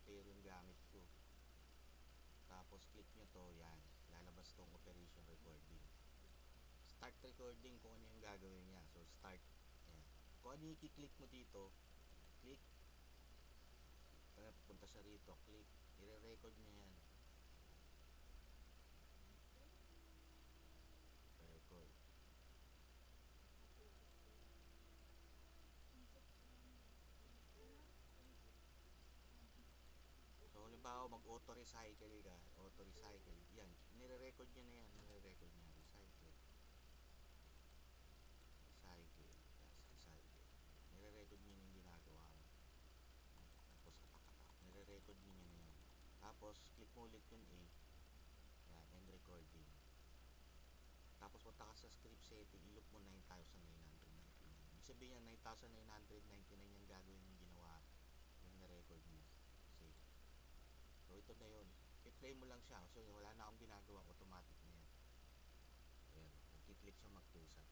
software yung gamit ko. Tapos click nyo to, yan, lalabas tong operation recording. Start recording kung ano yung gagawin niya. So start, yan. Kung ano yung i-click mo dito, click, punta siya rito, click, i-record niya yan. Record. So, halimbawa, mag-auto-recycle ka, auto-recycle, yan, nire-record niya na yan, nire-record niya, recycle, yes, recycle, nire-record niya yung ginagawa mo. Tapos, atak-atak, nire-record niya na yan. Tapos, click mo ulit yung A, yan, end recording. Tapos, punta ka sa script setting, i-loop mo 9,999. Ibig sabihin yan, 9,999 yung gagawin yung ginawa, yung na-record mo. Save. So, ito na yun. I-play mo lang siya. So, wala na akong ginagawa. Automatic na yan. Ayan. Mag-click siya mag-pulsa.